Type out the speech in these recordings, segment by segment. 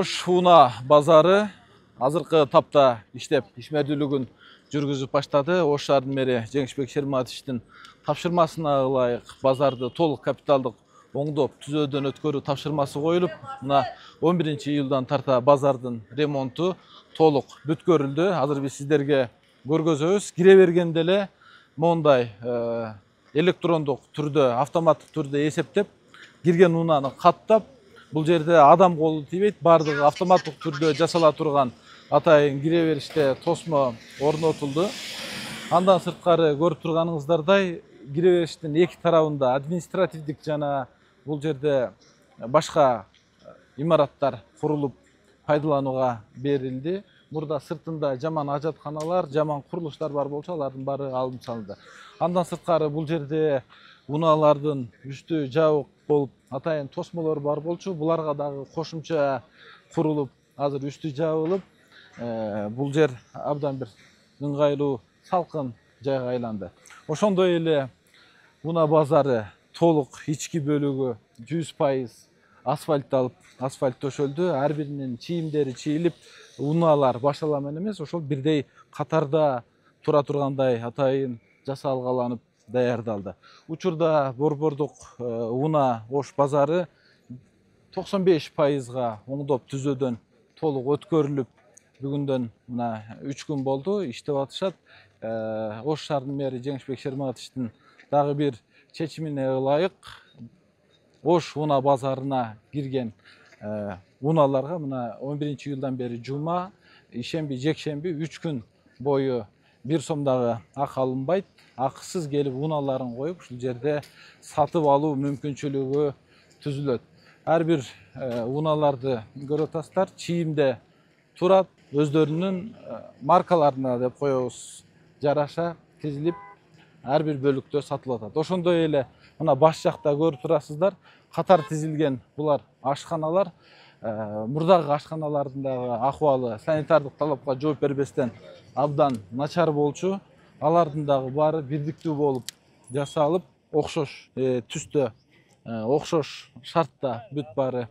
Ош Уна базары азыркы тапта иштеп ишмердүүлүгүн жүргүзүп баштады. Ош шаарынын мэри Жеңишбек Шерматовичтин тапшырмасына ылайык базарды толук капиталдык оңдоп түзөөдөн өткөрүү тапшырмасы коюлуп, мына 11-июлдан тарта базардын ремонту толук бүткөрүлдү. Азыр биз сиздерге көргөзөбүз. Кире бергенде эле мондай электрондук түрдө, автоматтык түрдө эсептеп, кирген унаны каттап, бул жерде адам колу тийбейт, баардыгы автоматтык түрдө жасала турган атайын кире бериште тосмо орнотулду. Андан сырткары көрүп турганыңыздардай, кире бериштин эки тарабында административдик жана бул жерде башка имараттар курулуп пайдаланууга берилди. Мурда сыртында жаман ажатканалар, жаман курулуштар бар болчу, алардын баары алынып салынды. Андан сырткары бул жерде унаалардын үстү жабык болуп, атайын тосмолор бар болчу. Буларга дагы кошумча курулуп, азыр үстү жабылып, бул жер абдан бир ыңгайлуу, салкын жайга айланды. Ошондой эле уна базары толук ички бөлүгү 100% асфальтталып, асфальт төшөлдү. Ар биринин чийимдери чийилип, унаалар башаламан эмес, ошол бирдей катарда тура тургандай атайын жасалгаланып даярдалды. Учурда борбордук уна Ош базары 95%га оңдоп түзөөдөн толук өткөрүлүп, бүгүндөн мына 3 күн болду, иштеп атышат. Ош шаарынын мэри Жеңишбек Шерматовичтин дагы бир чечимине ылайык Ош уна базарына кирген унааларга мына 11-июлдан бери жума, ишемби, жекшемби 3 күн бою 1 сом дагы акы алынбайт. Акысыз келип унааларын коюп, ушул жерде сатып алуу мүмкүнчүлүгү түзүлөт. Ар бир унааларды көрүп атасыздар, чийимде турат, өздөрүнүн маркаларына деп коебуз, жараша тизилип, ар бир бөлүктө сатылып атат. Ошондой эле мына баш жакта көрүп турасыздар, катар тизилген булар ашканалар. Мурдагы ашканалардын дагы акыбалы санитардык талапка жооп бербестен абдан начар болчу. Алардын дагы баары бирдиктүү болуп жасалып, окшош түстө, окшош шартта бүт баары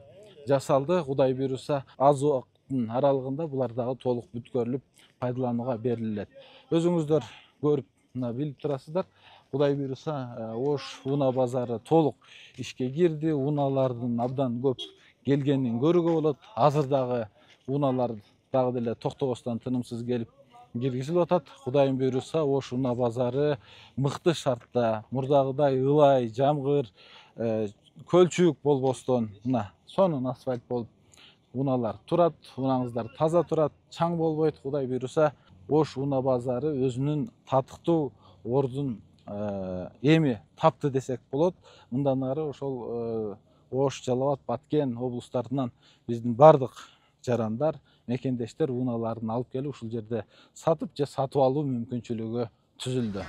жасалды. Кудай буйруса, аз убакыттын аралыгында булар дагы толук бүткөрүлүп, пайдаланууга берилет. Өзүңүздөр көрүп, мына билип турасыздар. Кудай буйруса, Ош уна базары толук ишке кирди. Унаалардын абдан көп келгенин көрүүгө болот. Азыр дагы унаалар дагы деле токтобостон тынымсыз келип киргизилип атат. Кудайым буйруса, Ош уна базары мыкты шартта, мурдагыдай ылай, жамгыр, көлчүк болбостон, мына сонун асфальт болуп унаалар турат. Унаңыздар таза турат, чаң болбойт. Кудай буйруса, Ош уна базары өзүнүн татыктуу ордун эми тапты десек болот. Мындан ары ошол Ош, Жалал абад, Баткен облустарынан биздин бардык жарандар, мекендештер унааларын алып келип ушул жерде сатып же сатып алуу мүмкүнчүлүгү түзүлдү.